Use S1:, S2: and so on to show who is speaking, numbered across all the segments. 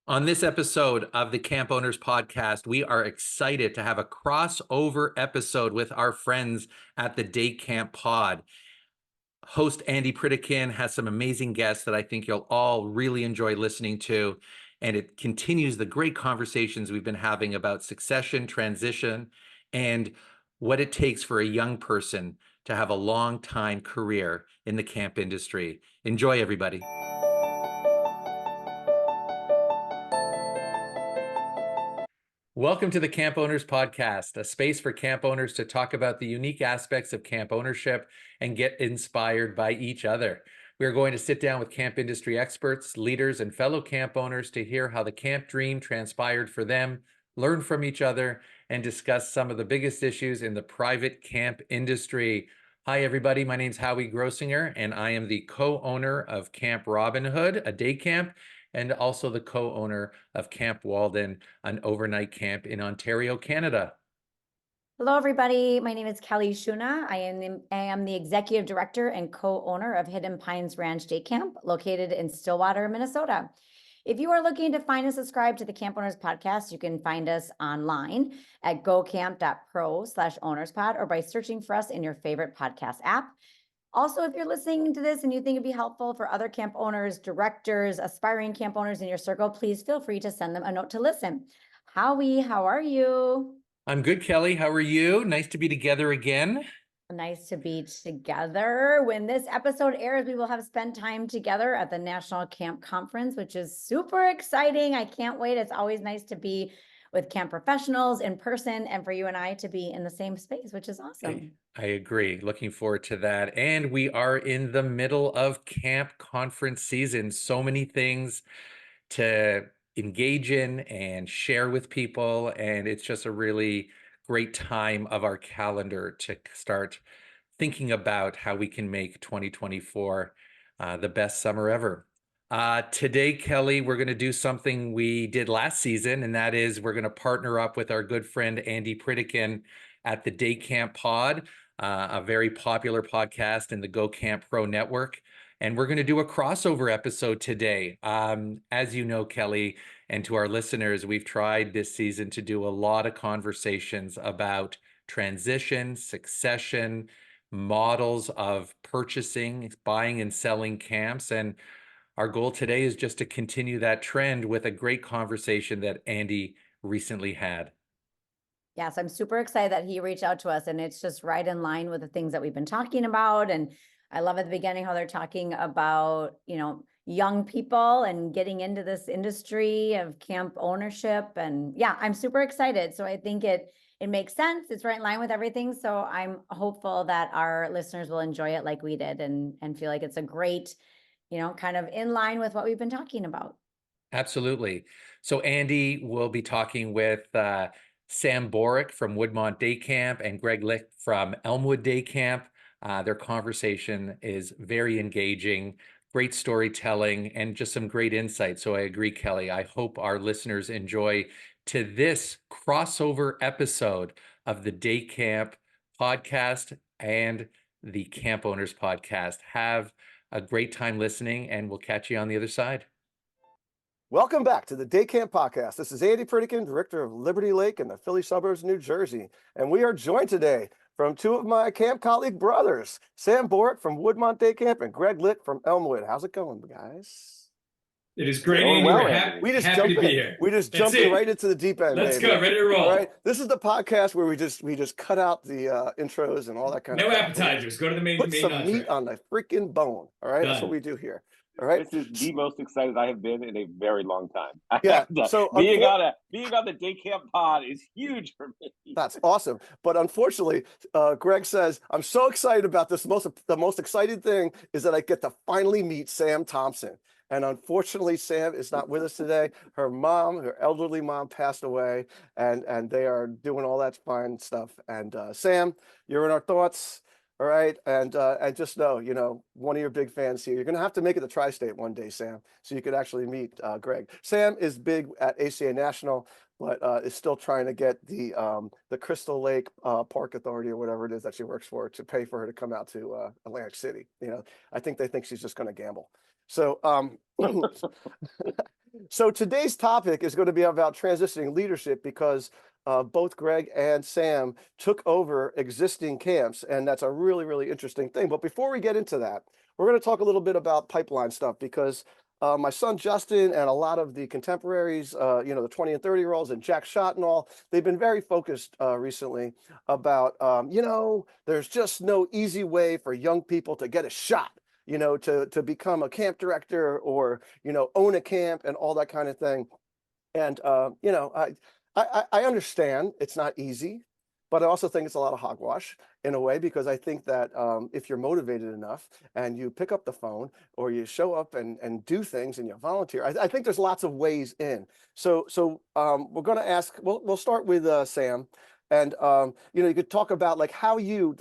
S1: On this episode of the Camp Owners Podcast, we are excited to have a crossover episode with our friends at the Day Camp Pod. Host Andy Pritikin has some amazing guests that I think you'll all really enjoy listening to. And it continues the great conversations we've been having about succession, transition, and what it takes for a young person to have a long time career in the camp industry. Enjoy, everybody. Welcome to the Camp Owners Podcast, a space for camp owners to talk about the unique aspects of camp ownership and get inspired by each other. We are going to sit down with camp industry experts, leaders, and fellow camp owners to hear how the camp dream transpired for them, learn from each other, and discuss some of the biggest issues in the private camp industry. Hi, everybody. My name is Howie Grossinger, and I am the co-owner of Camp Robin Hood, a day camp, and also the co-owner of Camp Walden, an overnight camp in Ontario, Canada.
S2: Hello, everybody. My name is Kelly Shuna. I am the executive director and co-owner of Hidden Pines Ranch Day Camp, located in Stillwater, Minnesota. If you are looking to find and subscribe to the Camp Owners Podcast, you can find us online at gocamp.pro/ownerspod or by searching for us in your favorite podcast app. Also, if you're listening to this and you think it'd be helpful for other camp owners, directors, aspiring camp owners in your circle, please feel free to send them a note to listen. Howie, how are you?
S1: I'm good, Kelly. How are you? Nice to be together again.
S2: Nice to be together. When this episode airs, we will have spent time together at the National Camp Conference, which is super exciting. I can't wait. It's always nice to be with camp professionals in person and for you and I to be in the same space, which is awesome.
S1: I agree. Looking forward to that. And we are in the middle of camp conference season. So many things to engage in and share with people. And it's just a really great time of our calendar to start thinking about how we can make 2024 the best summer ever. Today, Kelly, we're going to do something we did last season, and that is we're going to partner up with our good friend Andy Pritikin at the Day Camp Pod, a very popular podcast in the Go Camp Pro network. And we're going to do a crossover episode today. As you know, Kelly, and to our listeners, we've tried this season to do a lot of conversations about transition, succession, models of purchasing, buying and selling camps. And our goal today is just to continue that trend with a great conversation that Andy recently had.
S2: Yes, I'm super excited that he reached out to us, and it's just right in line with the things that we've been talking about. And I love at the beginning how they're talking about, young people and getting into this industry of camp ownership. And yeah, I'm super excited. So I think it makes sense. It's right in line with everything. So I'm hopeful that our listeners will enjoy it like we did and feel like it's a great, kind of in line with what we've been talking about.
S1: Absolutely. So Andy will be talking with Sam Borek from Woodmont Day Camp and Gregg Licht from Elmwood Day Camp. Their conversation is very engaging, great storytelling, and just some great insight. So I agree, Kelly. I hope our listeners enjoy to this crossover episode of the Day Camp Podcast and the Camp Owners Podcast. Have a great time listening, and we'll catch you on the other side.
S3: Welcome back to the Day Camp Podcast. This is Andy Pritikin, Director of Liberty Lake in the Philly suburbs, New Jersey. And we are joined today from two of my camp colleague brothers, Sam Borek from Woodmont Day Camp and Gregg Licht from Elmwood. How's it going, guys?
S4: It is great, Andy.
S3: Well,
S4: We're happy to be here.
S3: We just jumped right into the deep end.
S4: Let's
S3: baby.
S4: go, ready to roll.
S3: All right. This is the podcast where we just cut out the intros and all that kind of
S4: stuff.
S3: No
S4: appetizers. Go to the main
S3: Put some
S4: entree.
S3: meat on the freaking bone. All right. Done. That's what we do here. All right.
S5: This is the most excited I have been in a very long time.
S3: Yeah. So
S5: being on the Day Camp Pod is huge for me.
S3: That's awesome. But unfortunately, Gregg says, I'm so excited about this. The most exciting thing is that I get to finally meet Sam Thompson. And unfortunately, Sam is not with us today. Her elderly mom passed away, and they are doing all that fine stuff. And Sam, you're in our thoughts. All right. And just know, one of your big fans here. You're going to have to make it to Tri-State one day, Sam, so you could actually meet Gregg. Sam is big at ACA National, but is still trying to get the Crystal Lake Park Authority or whatever it is that she works for to pay for her to come out to Atlantic City. I think they think she's just going to gamble. So So today's topic is going to be about transitioning leadership because both Greg and Sam took over existing camps, and that's a really, really interesting thing. But before we get into that, we're going to talk a little bit about pipeline stuff because my son Justin and a lot of the contemporaries, the 20 and 30-year-olds and Jack Shot and all, they've been very focused recently about, there's just no easy way for young people to get a shot, to become a camp director or, own a camp and all that kind of thing. And, I understand it's not easy, but I also think it's a lot of hogwash in a way, because I think that if you're motivated enough and you pick up the phone or you show up and do things and you volunteer, I think there's lots of ways in. So we're going to ask, we'll start with Sam. And, you could talk about like how your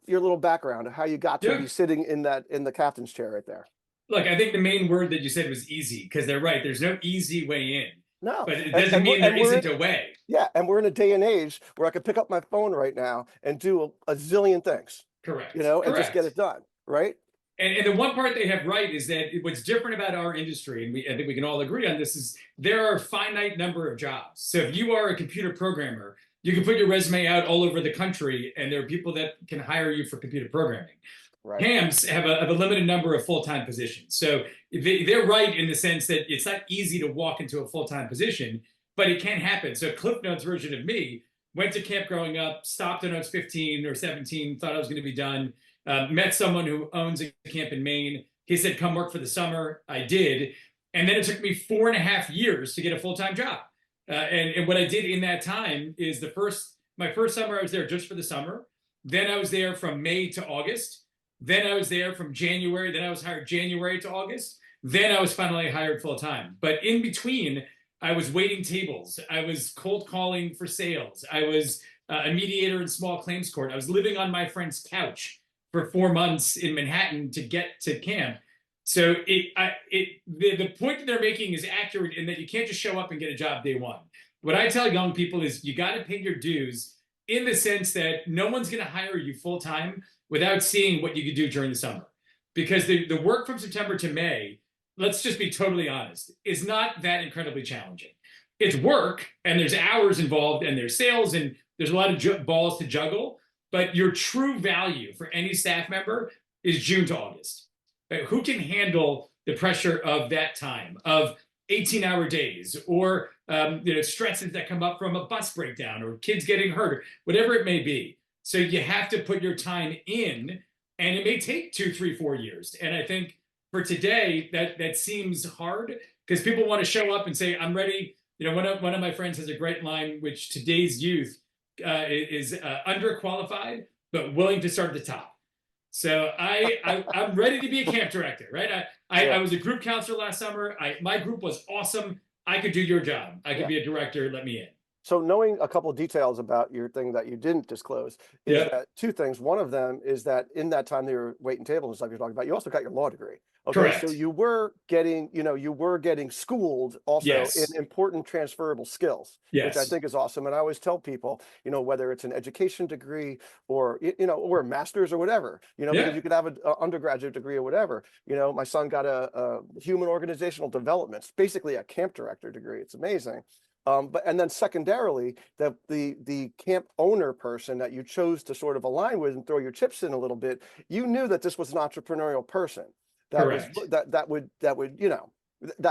S3: little background, how you got to be sitting in the captain's chair right there.
S4: Look, I think the main word that you said was easy, because they're right. There's no easy way in.
S3: No,
S4: but it doesn't mean there isn't a way.
S3: Yeah, and we're in a day and age where I could pick up my phone right now and do a zillion things.
S4: Correct.
S3: And just get it done, right?
S4: And the one part they have right is that what's different about our industry, and I think we can all agree on this, is there are a finite number of jobs. So if you are a computer programmer, you can put your resume out all over the country, and there are people that can hire you for computer programming. Right. Camps have a limited number of full-time positions. So they're right in the sense that it's not easy to walk into a full-time position, but it can happen. So Cliff Notes version of me went to camp growing up, stopped when I was 15 or 17, thought I was going to be done, met someone who owns a camp in Maine. He said, come work for the summer. I did. And then it took me 4.5 years to get a full-time job. And what I did in that time is my first summer, I was there just for the summer. Then I was there from May to August. Then I was there from January. Then I was hired January to August. Then I was finally hired full time. But in between, I was waiting tables. I was cold calling for sales. I was a mediator in small claims court. I was living on my friend's couch for 4 months in Manhattan to get to camp. So the point that they're making is accurate in that you can't just show up and get a job day one. What I tell young people is you got to pay your dues, in the sense that no one's going to hire you full time without seeing what you could do during the summer. Because the work from September to May, let's just be totally honest, is not that incredibly challenging. It's work, and there's hours involved, and there's sales, and there's a lot of balls to juggle. But your true value for any staff member is June to August. Who can handle the pressure of that time, of 18-hour days, or stresses that come up from a bus breakdown, or kids getting hurt, or whatever it may be. So you have to put your time in, and it may take 2, 3, 4 years. And I think for today, that seems hard, because people want to show up and say, I'm ready. One of my friends has a great line, which today's youth is underqualified, but willing to start at the top. So I'm ready to be a camp director, right? I was a group counselor last summer. My group was awesome. I could do your job. I could be a director. Let me in.
S3: So knowing a couple of details about your thing that you didn't disclose is that two things. One of them is that in that time they were waiting tables and stuff you're talking about, you also got your law degree. Okay,
S4: correct.
S3: So you were getting, schooled also in important transferable skills, which I think is awesome. And I always tell people, whether it's an education degree or, or a master's or whatever, because you could have an undergraduate degree or whatever. My son got a human organizational development, it's basically a camp director degree. It's amazing. And then secondarily, the camp owner person that you chose to sort of align with and throw your chips in a little bit, you knew that this was an entrepreneurial person that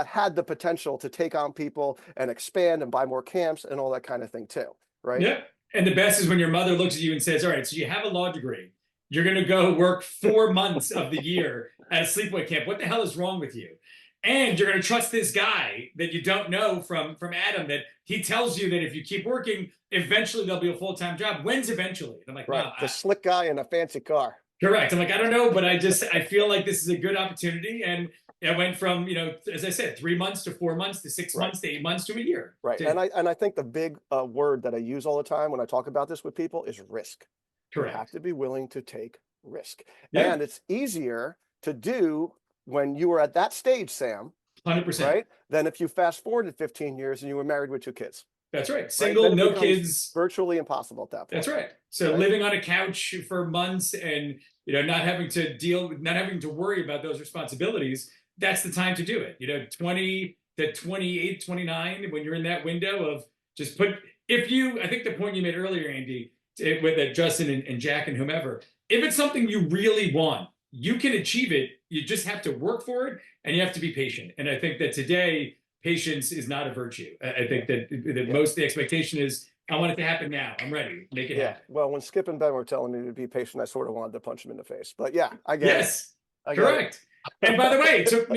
S3: had the potential to take on people and expand and buy more camps and all that kind of thing too, right?
S4: Yeah. And the best is when your mother looks at you and says, all right, so you have a law degree. You're going to go work 4 months of the year at a sleepaway camp. What the hell is wrong with you? And you're going to trust this guy that you don't know from Adam, that he tells you that if you keep working, eventually there'll be a full-time job. When's eventually? And I'm like, wow.
S3: The slick guy in a fancy car.
S4: Correct. I'm like, I don't know, but I feel like this is a good opportunity. And I went from, as I said, 3 months to 4 months to 6 months to 8 months to a year.
S3: Right. And I think the big word that I use all the time when I talk about this with people is risk.
S4: Correct.
S3: You have to be willing to take risk. Yeah. And it's easier to do when you were at that stage, Sam,
S4: 100%,
S3: right? Than if you fast forwarded 15 years and you were married with 2 kids.
S4: That's right. Single, no kids.
S3: Virtually impossible at that point.
S4: That's right. So living on a couch for months and not having to worry about those responsibilities, that's the time to do it. 20, to 28, 29, when you're in that window of just put, if you, I think the point you made earlier, Andy, with Justin and Jack and whomever, if it's something you really want, you can achieve it. You just have to work for it, and you have to be patient. And I think that today, patience is not a virtue. I think that most of the expectation is, I want it to happen now. I'm ready. Make it happen.
S3: Well, when Skip and Ben were telling me to be patient, I sort of wanted to punch him in the face. But yeah, I get it.
S4: Yes,
S3: I get it.
S4: correct. And by the way, it took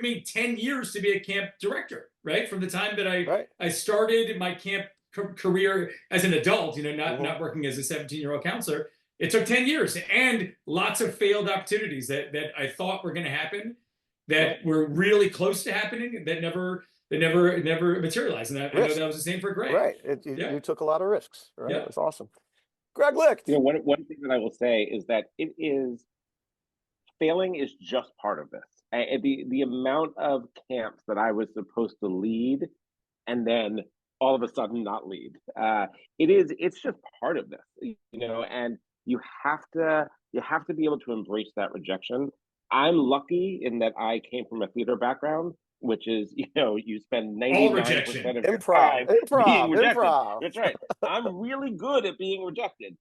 S4: me 10 years to be a camp director, right? From the time that I started my camp career as an adult, not working as a 17-year-old counselor. It took 10 years and lots of failed opportunities that I thought were going to happen, that were really close to happening, that never materialized. And I know that was the same for Gregg.
S3: Right. You took a lot of risks, right?
S4: Yeah.
S3: It was awesome. Gregg Licht.
S5: One thing that I will say is that failing is just part of this. The amount of camps that I was supposed to lead and then all of a sudden not lead, it's just part of this, and you have to be able to embrace that rejection. I'm lucky in that I came from a theater background, which is, you spend 99% of your time being rejected.
S3: Improv.
S5: That's right. I'm really good at being rejected.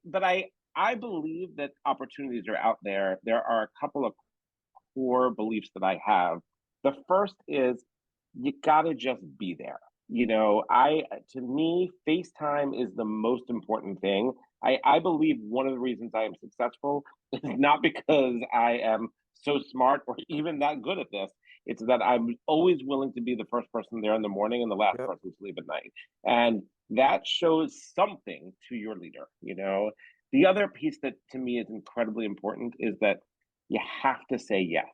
S5: But I believe that opportunities are out there. There are a couple of core beliefs that I have. The first is you gotta just be there. To me, FaceTime is the most important thing. I believe one of the reasons I am successful is not because I am so smart or even that good at this. It's that I'm always willing to be the first person there in the morning and the last person to leave at night. And that shows something to your leader. The other piece that to me is incredibly important is that you have to say yes.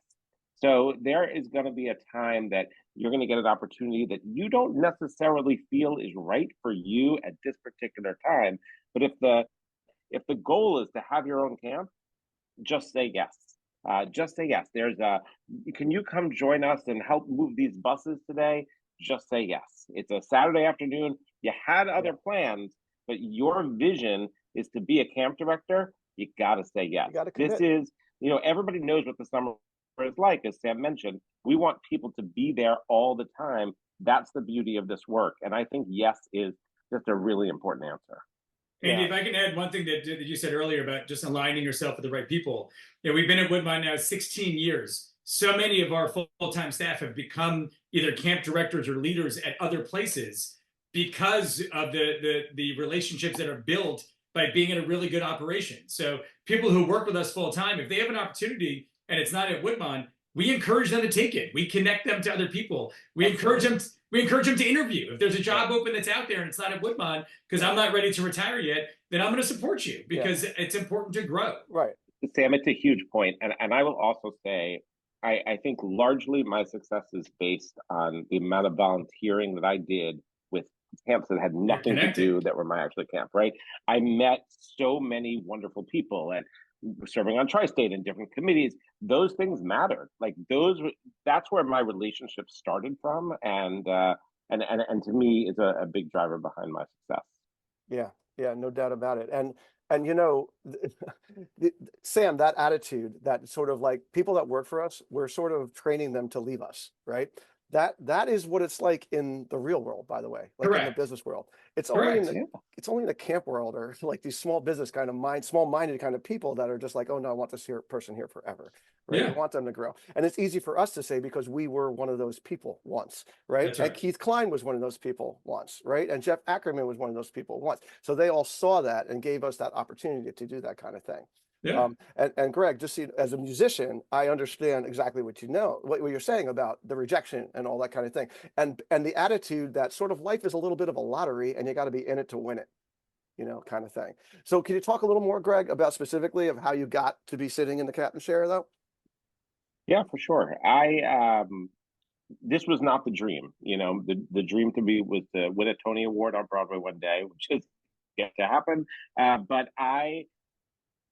S5: So there is going to be a time that you're going to get an opportunity that you don't necessarily feel is right for you at this particular time. But if the goal is to have your own camp, just say yes. Just say yes. Can you come join us and help move these buses today? Just say yes. It's a Saturday afternoon. You had other plans, but your vision is to be a camp director. You got to say yes. This is, everybody knows what the summer is like, as Sam mentioned. We want people to be there all the time. That's the beauty of this work. And I think yes is just a really important answer.
S4: And if I can add one thing that you said earlier about just aligning yourself with the right people. We've been at Woodmont now 16 years. So many of our full-time staff have become either camp directors or leaders at other places because of the relationships that are built by being in a really good operation. So people who work with us full-time, if they have an opportunity and it's not at Woodmont, we encourage them to take it. We connect them to other people. We encourage them to interview. If there's a job open that's out there and it's not at Woodmont, because I'm not ready to retire yet, then I'm going to support you because it's important to grow.
S3: Right.
S5: Sam, it's a huge point. And I will also say, I think largely my success is based on the amount of volunteering that I did with camps that had nothing to do that were my actual camp, right? I met so many wonderful people and serving on tri-state and different committees. Those things mattered. That's where my relationship started from. And to me is a big driver behind my success.
S3: Yeah, no doubt about it. And Sam, that attitude, that sort of like people that work for us, we're sort of training them to leave us, right? That is what it's like in the real world, by the way, like in the business world. It's only in the camp world or like these small business kind of small-minded kind of people that are just like, oh no, I want this person here forever, right? I want them to grow. And it's easy for us to say because we were one of those people once, right? And Keith Klein was one of those people once, right? And Jeff Ackerman was one of those people once. So they all saw that and gave us that opportunity to do that kind of thing.
S4: Yeah.
S3: And Gregg, just as a musician, I understand exactly what you're saying about the rejection and all that kind of thing. And the attitude that sort of life is a little bit of a lottery and you got to be in it to win it, kind of thing. So can you talk a little more, Gregg, about specifically of how you got to be sitting in the captain's chair though?
S5: Yeah, for sure. This was not the dream, the dream to be was to win a Tony Award on Broadway one day, which is yet to happen. But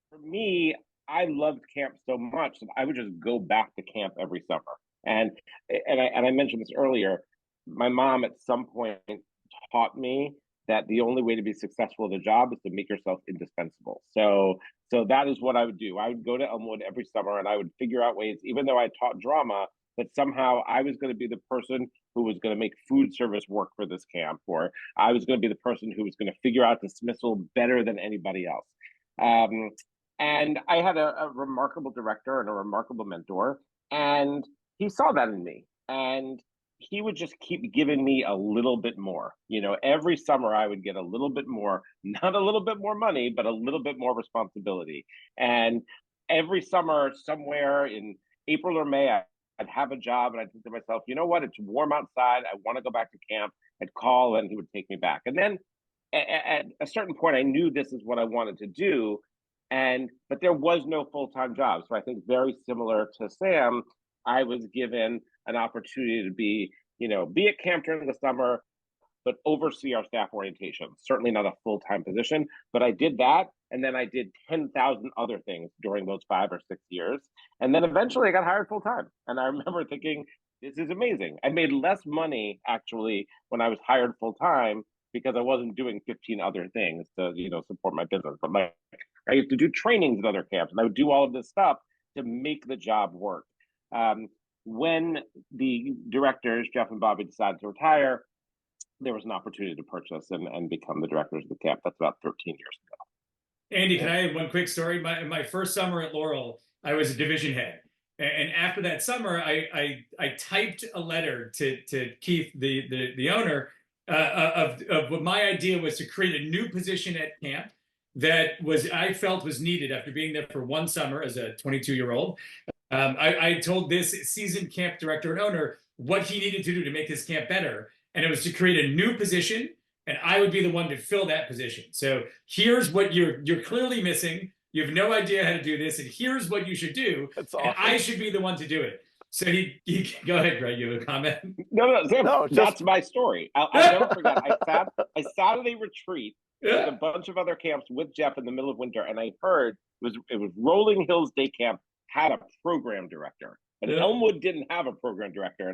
S5: for me, I loved camp so much that I would just go back to camp every summer. And I mentioned this earlier. My mom at some point taught me that the only way to be successful at a job is to make yourself indispensable. So that is what I would do. I would go to Elmwood every summer and I would figure out ways, even though I taught drama, that somehow I was going to be the person who was going to make food service work for this camp, or I was going to be the person who was going to figure out dismissal better than anybody else. And I had a remarkable director and a remarkable mentor, and he saw that in me. And he would just keep giving me a little bit more. You know, every summer I would get a little bit more, not a little bit more money, but a little bit more responsibility. And every summer, somewhere in April or May, I'd have a job and I'd think to myself, you know what, it's warm outside. I want to go back to camp. I'd call and he would take me back. And then at a certain point, I knew this is what I wanted to do. But there was no full-time job. So I think very similar to Sam, I was given an opportunity to be at camp during the summer, but oversee our staff orientation. Certainly not a full-time position, but I did that. And then I did 10,000 other things during those 5 or 6 years. And then eventually I got hired full-time. And I remember thinking, this is amazing. I made less money actually when I was hired full-time because I wasn't doing 15 other things to, support my business. But like, I used to do trainings at other camps and I would do all of this stuff to make the job work. When the directors, Jeff and Bobby, decided to retire, there was an opportunity to purchase and become the directors of the camp. That's about 13 years ago.
S4: Andy, can I add one quick story? My first summer at Laurel, I was a division head. And after that summer, I typed a letter to Keith, the owner, of what my idea was to create a new position at camp that I felt was needed after being there for one summer as a 22-year-old. I told this seasoned camp director and owner what he needed to do to make his camp better. And it was to create a new position, and I would be the one to fill that position. So here's what you're clearly missing. You have no idea how to do this, and here's what you should do. That's awesome. And I should be the one to do it. So he go ahead, Greg, you have a comment?
S5: No, that's my story. I'll never forget. I sat at a retreat with a bunch of other camps with Jeff in the middle of winter, and I heard it was Rolling Hills Day Camp had a program director. And Elmwood didn't have a program director.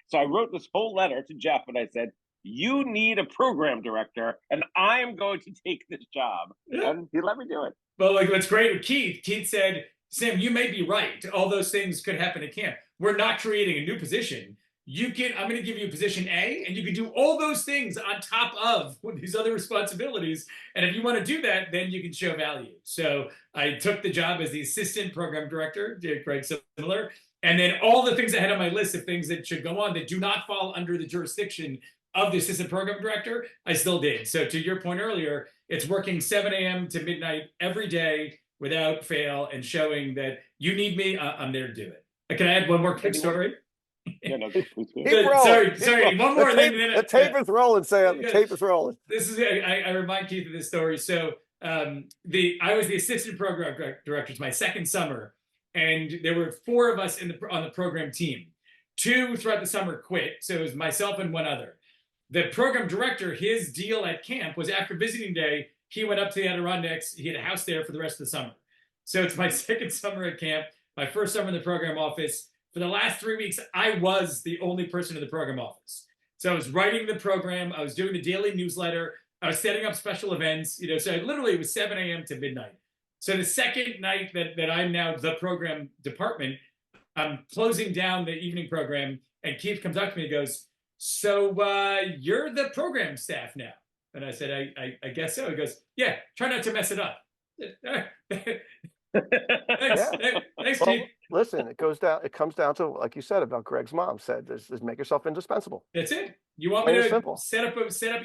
S5: So I wrote this whole letter to Jeff and I said, you need a program director and I am going to take this job. And he let me do it.
S4: Well, like what's great with Keith said, Sam, you may be right. All those things could happen at camp. We're not creating a new position. I'm going to give you position A, and you can do all those things on top of these other responsibilities. And if you want to do that, then you can show value. So I took the job as the assistant program director, did Gregg similar. And then all the things I had on my list of things that should go on that do not fall under the jurisdiction of the assistant program director, I still did. So to your point earlier, it's working 7 a.m. to midnight every day without fail and showing that you need me, I'm there to do it. Can I add one more quick story?
S5: Yeah, no,
S4: sorry. One more.
S3: The tape is rolling, Sam. The tape is rolling.
S4: This is I remind Keith of this story. So I was the assistant program director. It's my second summer, and there were 4 of us on the program team. 2 throughout the summer quit, so it was myself and one other. The program director, his deal at camp was after visiting day, he went up to the Adirondacks. He had a house there for the rest of the summer. So it's my second summer at camp, my first summer in the program office. For the last 3 weeks, I was the only person in the program office. So I was writing the program, I was doing the daily newsletter, I was setting up special events, so literally it was 7 a.m. to midnight. So the second night that I'm now the program department, I'm closing down the evening program, and Keith comes up to me and goes, so you're the program staff now? And I said, I guess so. He goes, yeah, try not to mess it up. Thanks, Keith.
S3: Listen, it comes down to, like you said about Gregg's mom said, is make yourself indispensable.
S4: That's it. You want me to set up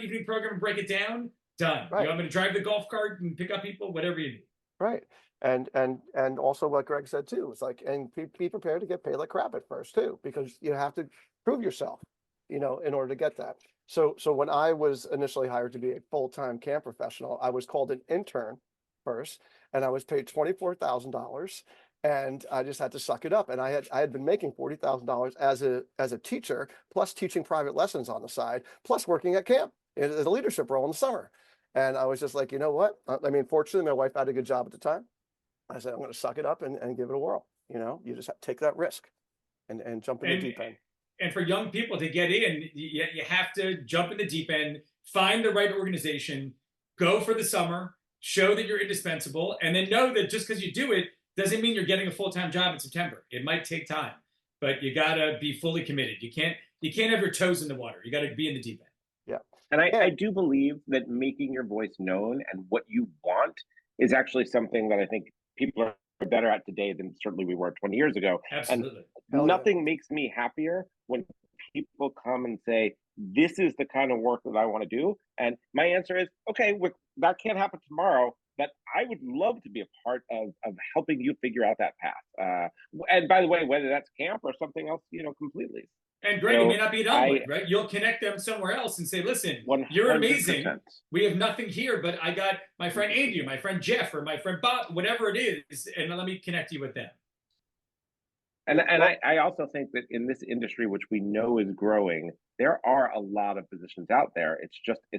S4: evening program and break it down? Done. Right. You want me to drive the golf cart and pick up people? Whatever you need.
S3: Right. And also what Gregg said too, it's like, and be prepared to get paid like crap at first too, because you have to prove yourself, in order to get that. So when I was initially hired to be a full-time camp professional, I was called an intern first, and I was paid $24,000, and I just had to suck it up. And I had been making $40,000 as a teacher, plus teaching private lessons on the side, plus working at camp in a leadership role in the summer. And I was just like, you know what? I mean, fortunately, my wife had a good job at the time. I said, I'm going to suck it up and give it a whirl. You just have to take that risk and jump in the deep end.
S4: And for young people to get in, you have to jump in the deep end, find the right organization, go for the summer, show that you're indispensable, and then know that just because you do it doesn't mean you're getting a full-time job in September. It might take time. but you gotta be fully committed. You can't have your toes in the water. You gotta be in the deep end.
S3: Yeah.
S5: And I
S3: And
S5: do believe that making your voice known and what you want is actually something that I think people are better at today than certainly we were 20 years ago. And
S4: Absolutely.
S3: hell yeah.
S5: nothing makes me happier when people come and say, this is the kind of work that I want to do. And my answer is, okay, that can't happen tomorrow, but I would love to be a part of helping you figure out that path. And by the way, whether that's camp or something else, completely.
S4: And Greg, it may not be at
S5: I
S4: Elmwood, right? You'll connect them somewhere else and say, listen,
S5: 100%.
S4: you're amazing. We have nothing here, but I got my friend Andy, my friend Jeff, or my friend Bob, whatever it is, and let me connect you with them.
S5: And I also think that in this industry, which we know is growing, there are a lot of positions out there. It's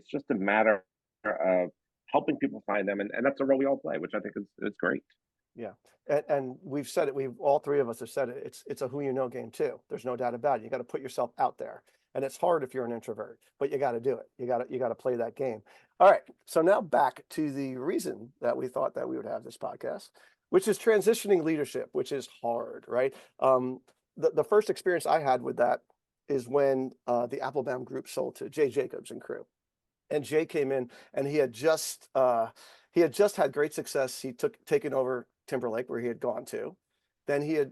S5: just a matter of helping people find them, and that's a role we all play, which I think is great.
S3: Yeah. And we've said it, all three of us have said it. It's a who you know game too. There's no doubt about it. You got to put yourself out there. And it's hard if you're an introvert, but you got to do it. You got to play that game. All right. So now back to the reason that we thought that we would have this podcast, which is transitioning leadership, which is hard, right? The first experience I had with that is when the Applebaum group sold to Jay Jacobs and crew. And Jay came in and he had just had great success. He taken over Timberlake, where he had gone to. Then he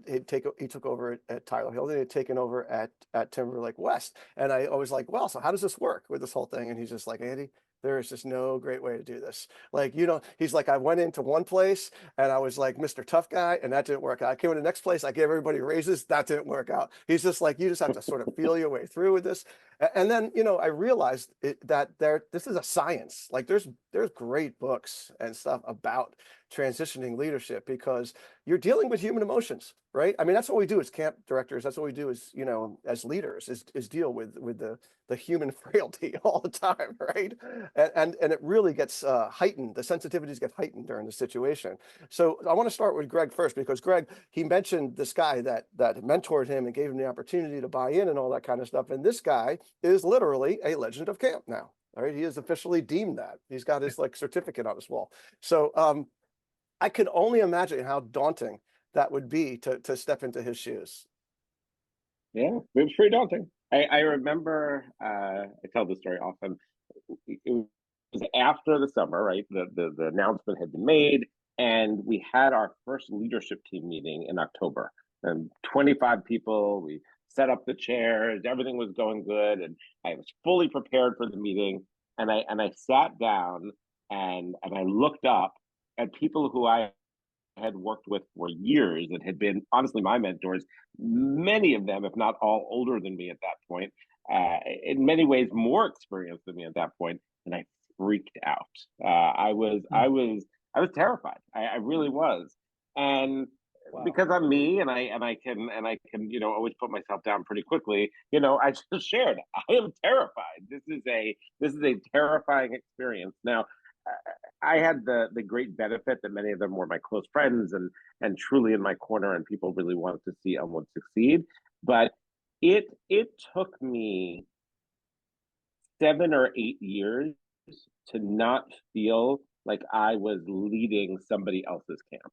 S3: took over at Tyler Hill. Then he had taken over at Timberlake West. And I was like, well, so how does this work with this whole thing? And he's just like, Andy, there is just no great way to do this. Like, he's like, I went into one place and I was like Mr. Tough Guy, and that didn't work out. I came in the next place, I gave everybody raises, that didn't work out. He's just like, you just have to sort of feel your way through with this. And then, I realized that this is a science. Like there's great books and stuff about transitioning leadership, because you're dealing with human emotions, right? I mean, that's what we do as camp directors. That's what we do as, as leaders, is deal with the human frailty all the time, right? And it really gets heightened. The sensitivities get heightened during the situation. So I want to start with Gregg first, because Gregg, he mentioned this guy that mentored him and gave him the opportunity to buy in and all that kind of stuff. And this guy is literally a legend of camp now. All right, he is officially deemed that. He's got his certificate on his wall. So I could only imagine how daunting that would be to step into his shoes.
S5: Yeah, it was pretty daunting. I remember, I tell this story often. It was after the summer, right? The announcement had been made, and we had our first leadership team meeting in October. And 25 people, we set up the chairs, everything was going good, and I was fully prepared for the meeting. And I sat down and I looked up at people who I had worked with for years and had been honestly my mentors, many of them, if not all, older than me at that point, in many ways more experienced than me at that point, and I freaked out. I was terrified. I really was, and
S3: Wow.
S5: because I'm me, and I can always put myself down pretty quickly. I just shared, I am terrified. This is a terrifying experience. Now, I had the great benefit that many of them were my close friends and truly in my corner, and people really wanted to see Elmwood succeed. But it took me 7 or 8 years to not feel like I was leading somebody else's camp.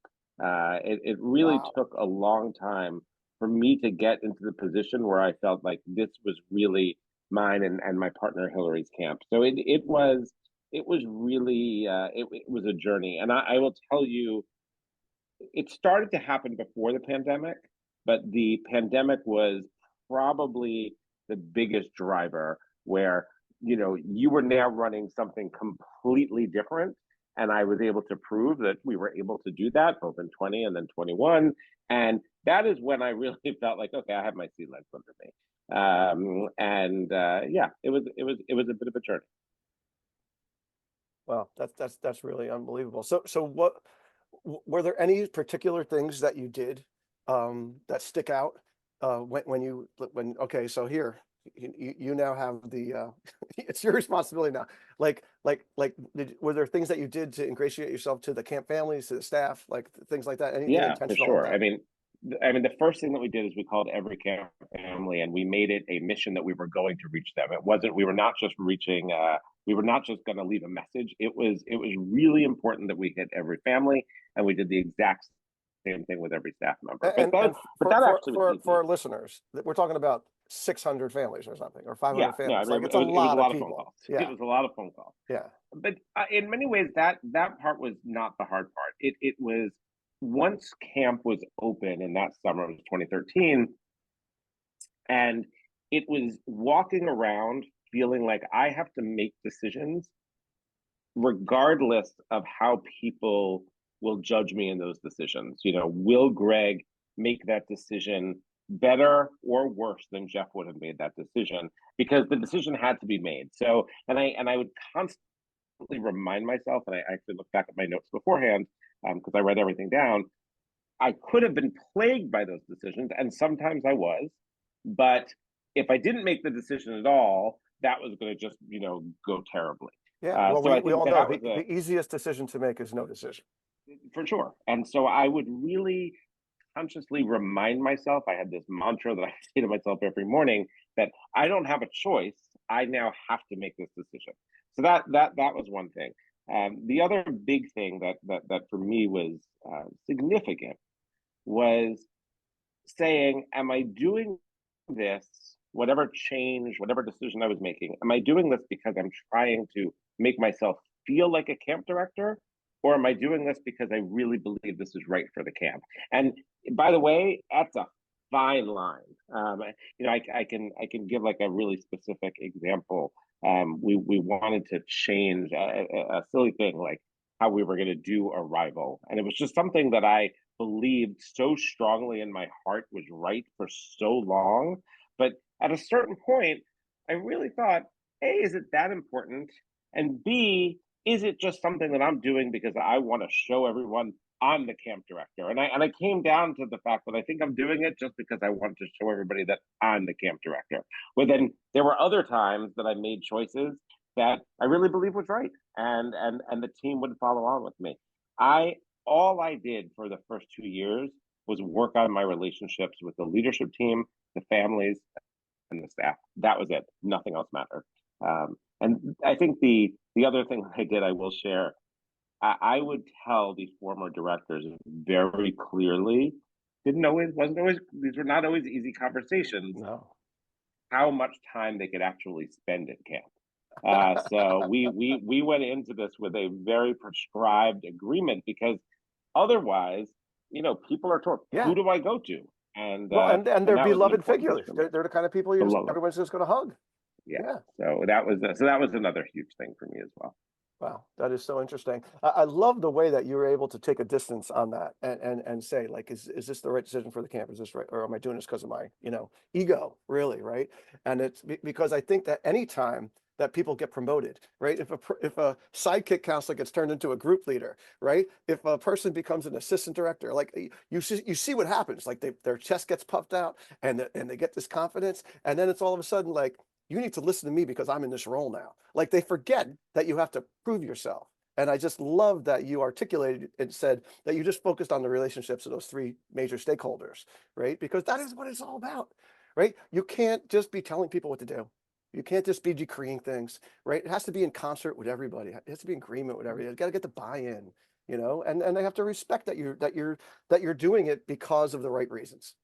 S5: It really took a long time for me to get into the position where I felt like this was really mine and my partner Hillary's camp. So it was really it was a journey. And I will tell you, it started to happen before the pandemic, but the pandemic was probably the biggest driver, where you were now running something completely different, and I was able to prove that we were able to do that both in 20 and then 21. And that is when I really felt like, okay, I have my sea legs under me. Yeah, it was a bit of a journey.
S3: Wow, that's really unbelievable. So what were there any particular things that you did that stick out when okay, so here you now have the it's your responsibility now. Were there things that you did to ingratiate yourself to the camp families, to the staff, like things like that? Anything
S5: Yeah,
S3: intentional?
S5: for sure. I mean, the first thing that we did is we called every camp family, and we made it a mission that we were going to reach them. We were not just reaching. We were not just going to leave a message. It was really important that we hit every family, and we did the exact same thing with every staff member.
S3: And,
S5: But
S3: and
S5: that actually was easy.
S3: for our listeners, we're talking about 600 families or something, or 500
S5: Yeah,
S3: families.
S5: no,
S3: Like
S5: it
S3: it's a
S5: was
S3: lot
S5: a lot
S3: of
S5: of phone
S3: people.
S5: calls.
S3: Yeah,
S5: It was a lot of phone calls.
S3: yeah.
S5: But in many ways, that part was not the hard part. It was once camp was open, and that summer was 2013, and it was walking around feeling like I have to make decisions regardless of how people will judge me in those decisions. You know, will Gregg make that decision better or worse than Jeff would have made that decision? Because the decision had to be made. So, and I would constantly remind myself, and I actually looked back at my notes beforehand because I write everything down. I could have been plagued by those decisions, and sometimes I was. But if I didn't make the decision at all, that was going to just, go terribly.
S3: Yeah, well,
S5: So I
S3: we
S5: think
S3: all know
S5: that was
S3: the easiest decision to make is no decision.
S5: for sure. And so I would really consciously remind myself, I had this mantra that I say to myself every morning, that I don't have a choice. I now have to make this decision. So that was one thing. The other big thing that for me was significant was saying, am I doing this, whatever change, whatever decision I was making, am I doing this because I'm trying to make myself feel like a camp director? Or am I doing this because I really believe this is right for the camp? And by the way, that's a fine line. I can give like a really specific example. We wanted to change a silly thing like how we were going to do arrival, and it was just something that I believed so strongly in my heart was right for so long. But at a certain point, I really thought, A, is it that important? And B, is it just something that I'm doing because I want to show everyone I'm the camp director? And I came down to the fact that I think I'm doing it just because I want to show everybody that I'm the camp director. But then there were other times that I made choices that I really believe was right, and the team would follow on with me. All I did for the first 2 years was work on my relationships with the leadership team, the families, and the staff. That was it. Nothing else mattered. And I think the other thing I did, I will share, I would tell these former directors very clearly, these were not always easy conversations,
S3: No.
S5: how much time they could actually spend at camp. So we went into this with a very prescribed agreement, because otherwise, people are told,
S3: Yeah.
S5: who do I go to? And
S3: Well, and they're
S5: that was an
S3: beloved
S5: important
S3: figures.
S5: piece for me.
S3: They're the kind of people everyone's just going to hug.
S5: Yeah. So that was another huge thing for me as well.
S3: Wow, that is so interesting. I love the way that you were able to take a distance on that and say, like, is this the right decision for the camp? Is this right? Or am I doing this because of my, ego, really, right? And it's because I think that anytime that people get promoted, right? If a sidekick counselor gets turned into a group leader, right? If a person becomes an assistant director, like you see what happens, like their chest gets puffed out and they get this confidence, and then it's all of a sudden like, you need to listen to me because I'm in this role now. Like they forget that you have to prove yourself. And I just love that you articulated and said that you just focused on the relationships of those three major stakeholders, right? Because that is what it's all about, right? You can't just be telling people what to do. You can't just be decreeing things, right? It has to be in concert with everybody. It has to be in agreement with everybody. You got to get the buy-in, and they have to respect that you're doing it because of the right reasons.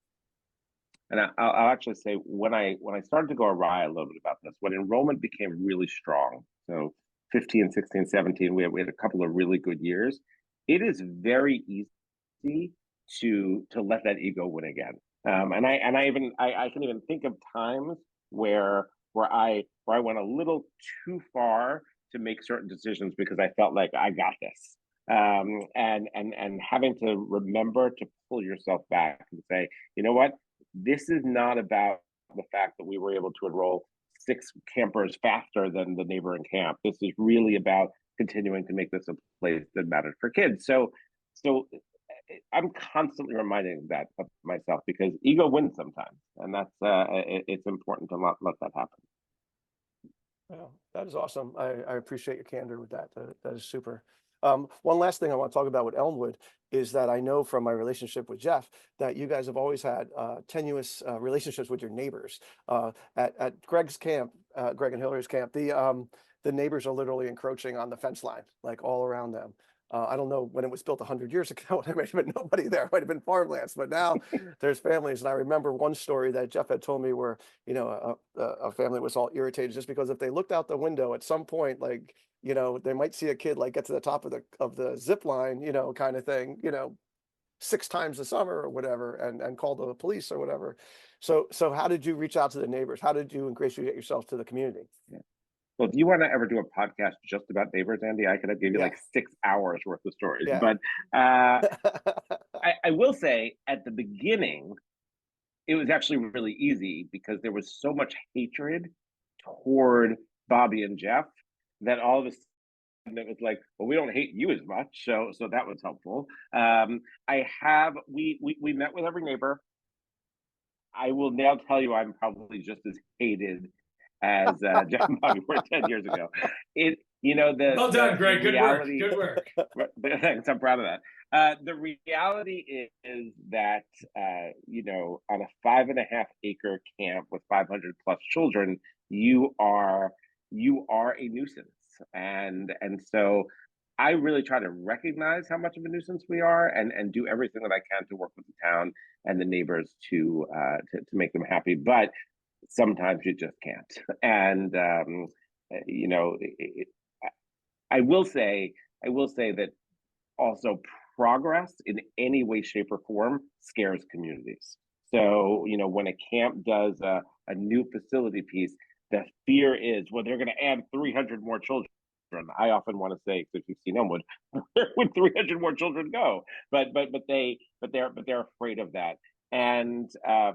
S5: And I'll actually say, when I started to go awry a little bit about this, when enrollment became really strong, so 15, 16, 17, we had a couple of really good years. It is very easy to let that ego win again. And I can even think of times where I went a little too far to make certain decisions because I felt like I got this. And having to remember to pull yourself back and say, you know what? This is not about the fact that we were able to enroll 6 campers faster than the neighboring camp. This is really about continuing to make this a place that matters for kids. So I'm constantly reminding that of myself, because ego wins sometimes, and that's it's important to not let that happen.
S3: Well, that is awesome. I appreciate your candor with that. That is super. One last thing I want to talk about with Elmwood is that I know from my relationship with Jeff that you guys have always had tenuous relationships with your neighbors. At Gregg's camp, Gregg and Hillary's camp, the neighbors are literally encroaching on the fence line, like all around them. I don't know when it was built 100 years ago. There might have been nobody there. It might have been farmlands, but now there's families. And I remember one story that Jeff had told me where, you know, a family was all irritated just because if they looked out the window at some point, like, you know, they might see a kid like get to the top of the zip line, you know, kind of thing, you know, 6 times a summer or whatever, and call the police or whatever. So how did you reach out to the neighbors? How did you ingratiate yourself to the community?
S5: Yeah. Well, if you want to ever do a podcast just about neighbors, Andy, I could have given you
S3: Yeah.
S5: like 6 hours worth of stories.
S3: Yeah.
S5: But I will say at the beginning, it was actually really easy because there was so much hatred toward Bobby and Jeff that all of a sudden it was like, well, we don't hate you as much, so that was helpful. We met with every neighbor. I will now tell you, I'm probably just as hated as Jeff and Bobby were 10 years ago.
S4: Well done, Greg. Good work.
S5: reality,
S4: Good work.
S5: Thanks, I'm proud of that. The reality is that, on a 5.5 acre camp with 500 plus children, you are a nuisance. And so I really try to recognize how much of a nuisance we are and do everything that I can to work with the town and the neighbors to make them happy. But sometimes you just can't. And, I will say that also progress in any way, shape, or form scares communities. So, when a camp does a new facility piece, the fear is, well, they're going to add 300 more children. I often want to say, if you've seen Elmwood, where would 300 more children go? But they're afraid of that, and so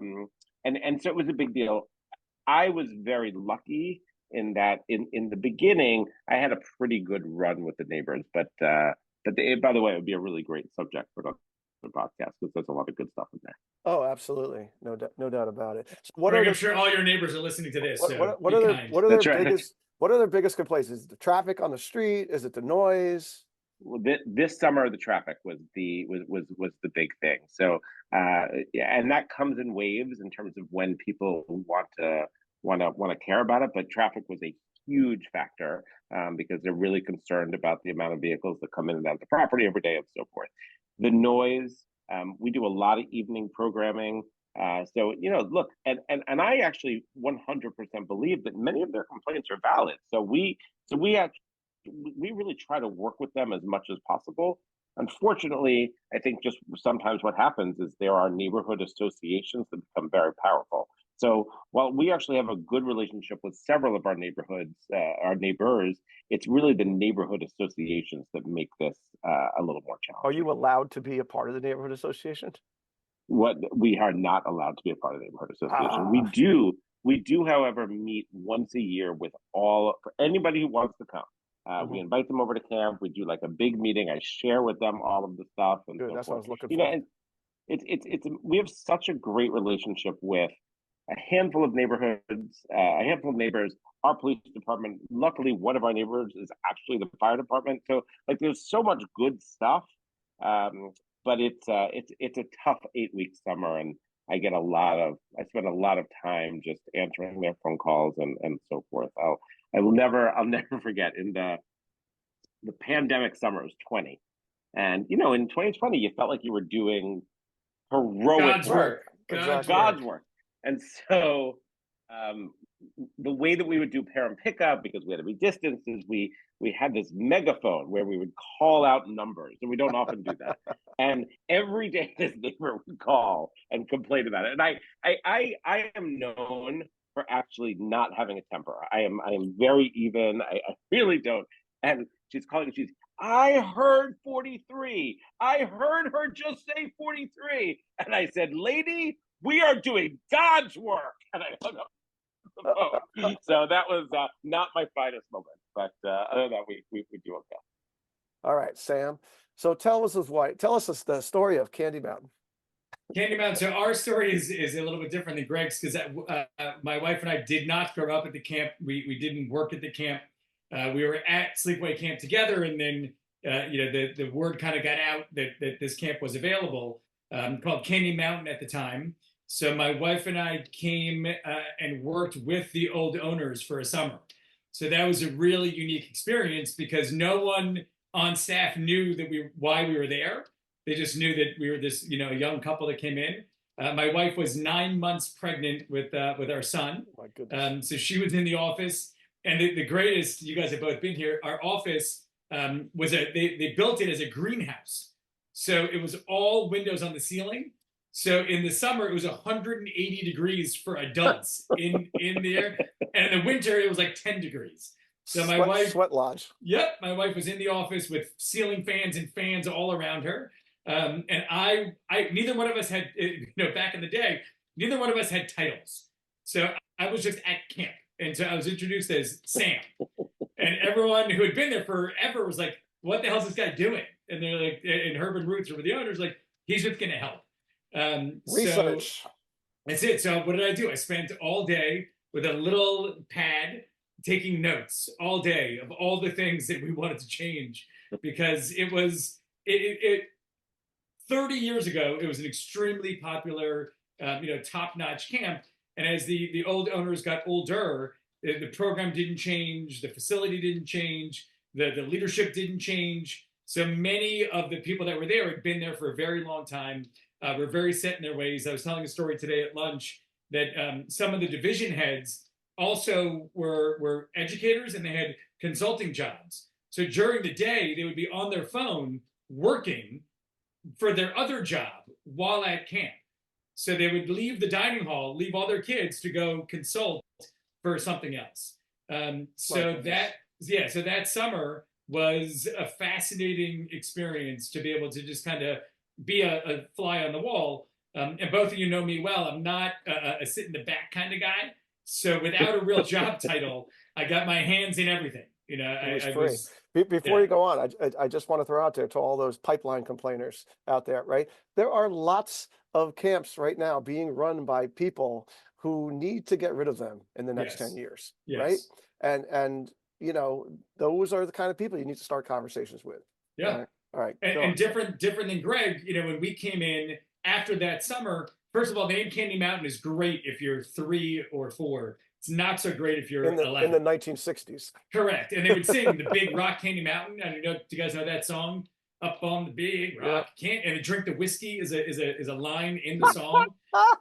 S5: it was a big deal. I was very lucky in that in the beginning I had a pretty good run with the neighbors, but by the way, it would be a really great subject for the podcast because there's a lot of good stuff in there.
S3: Oh, absolutely. No doubt about it. So
S4: Greg, I'm sure all your neighbors are listening to this.
S3: what are
S5: That's
S3: their
S5: right.
S3: biggest complaints? Is it the traffic on the street? Is it the noise?
S5: Well, this summer the traffic was the big thing. So and that comes in waves in terms of when people want to care about it. But traffic was a huge factor because they're really concerned about the amount of vehicles that come in and out of the property every day and so forth. The noise. We do a lot of evening programming. So look, and I actually 100% believe that many of their complaints are valid. So we really try to work with them as much as possible. Unfortunately, I think just sometimes what happens is there are neighborhood associations that become very powerful. So while we actually have a good relationship with several of our neighborhoods, our neighbors, it's really the neighborhood associations that make this a little more challenging.
S3: Are you allowed to be a part of the neighborhood association?
S5: What we are not allowed to be a part of the neighborhood association. We do, however, meet once a year with for anybody who wants to come. We invite them over to camp. We do like a big meeting. I share with them all of the stuff and
S3: Good,
S5: so
S3: that's
S5: forth.
S3: what I was looking for.
S5: And we have such a great relationship with a handful of neighborhoods, a handful of neighbors. Our police department. Luckily, one of our neighbors is actually the fire department. So there's so much good stuff. But it's a tough 8-week summer, and I spend a lot of time just answering their phone calls and so forth. I'll never forget in the pandemic summer. It was 20, and in 2020 you felt like you were doing heroic
S4: God's work.
S5: God's work. And so the way that we would do parent pickup, because we had to be distanced, is we had this megaphone where we would call out numbers, and we don't often do that. And every day this neighbor would call and complain about it. And I am known for actually not having a temper. I am very even. I really don't. And she's calling. I heard 43. I heard her just say 43. And I said, lady, we are doing God's work. And I hung up the phone. So that was not my finest moment. But other than that, we do okay.
S3: All right, Sam. So tell us the story of Candy Mountain.
S4: Candy Mountain. So our story is a little bit different than Greg's because my wife and I did not grow up at the camp. We didn't work at the camp. We were at Sleepaway Camp together, and then the word kind of got out that this camp was available, called Candy Mountain at the time. So my wife and I came and worked with the old owners for a summer. So that was a really unique experience because no one on staff knew that why we were there. They just knew that we were this, a young couple that came in. My wife was 9 months pregnant with our son.
S3: Oh my goodness.
S4: So she was in the office. And the greatest, you guys have both been here, our office they built it as a greenhouse. So it was all windows on the ceiling. So in the summer, it was 180 degrees for adults in the air. And in the winter, it was like 10 degrees. So my wife,
S3: sweat lodge.
S4: Yep, my wife was in the office with ceiling fans and fans all around her. And I neither one of us had, back in the day, neither one of us had titles. So I was just at camp. And so I was introduced as Sam. And everyone who had been there forever was like, what the hell is this guy doing? And they're like, and Herb and Roots were the owners, like, he's just going to help.
S3: Research.
S4: So that's it. So what did I do? I spent all day with a little pad taking notes all day of all the things that we wanted to change, because it was 30 years ago, it was an extremely popular, top-notch camp. And as the old owners got older, the program didn't change, the facility didn't change, the leadership didn't change. So many of the people that were there had been there for a very long time, were very set in their ways. I was telling a story today at lunch that some of the division heads also were educators, and they had consulting jobs. So during the day, they would be on their phone working for their other job while at camp. So they would leave the dining hall, leave all their kids to go consult for something else. So that summer was a fascinating experience to be able to just kind of be a fly on the wall. And both of you know me well. I'm not a sit in the back kind of guy. So without a real job title, I got my hands in everything.
S3: Before you go on, I just want to throw out there to all those pipeline complainers out there, right? There are lots of camps right now being run by people who need to get rid of them in the next 10 years, right? And those are the kind of people you need to start conversations with.
S4: Yeah.
S3: All right.
S4: And different than Gregg, when we came in after that summer, first of all, the name Candy Mountain is great if you're 3 or 4. It's not so great if you're 11.
S3: In the 1960s.
S4: Correct. And they would sing the Big Rock Candy Mountain. I don't know, do you guys know that song? Up on the Big Rock, and to drink the whiskey is a line in the song.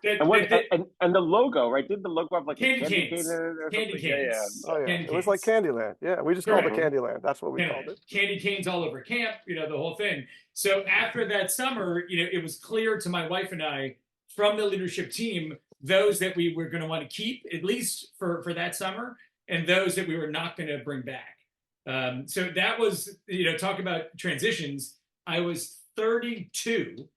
S5: And the logo, right? Did the logo have like
S4: candy
S5: a
S4: canes? Candy canes.
S5: Yeah.
S3: Oh yeah,
S4: Candy
S3: it was like Candyland. Yeah, we just called it Candyland. That's what we called it.
S4: Candy canes all over camp, the whole thing. So after that summer, it was clear to my wife and I from the leadership team those that we were going to want to keep at least for that summer, and those that we were not going to bring back. So that was, talk about transitions. I was 32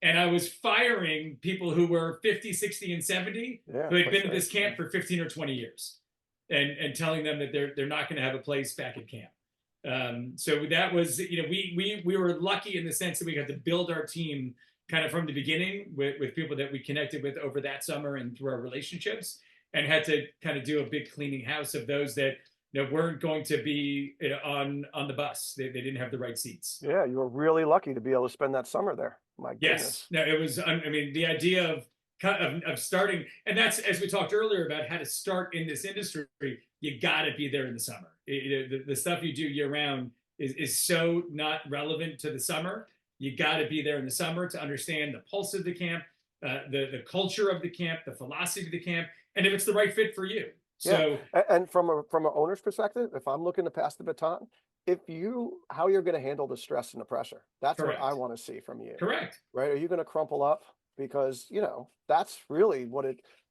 S4: and I was firing people who were 50, 60, and 70 who had been at this camp for 15 or 20 years and telling them that they're not going to have a place back at camp. So that was, we were lucky in the sense that we got to build our team kind of from the beginning with people that we connected with over that summer and through our relationships, and had to kind of do a big cleaning house of those that weren't going to be on the bus. They didn't have the right seats.
S3: Yeah, you were really lucky to be able to spend that summer there. My goodness.
S4: Yes. No, it was, the idea of starting, and that's, as we talked earlier about how to start in this industry, you got to be there in the summer. The stuff you do year round is so not relevant to the summer. You got to be there in the summer to understand the pulse of the camp, the culture of the camp, the philosophy of the camp, and if it's the right fit for you. So,
S3: and from an owner's perspective, if I'm looking to pass the baton, how you're going to handle the stress and the pressure, that's what I want to see from you.
S4: Correct.
S3: Right? Are you going to crumple up? Because, that's really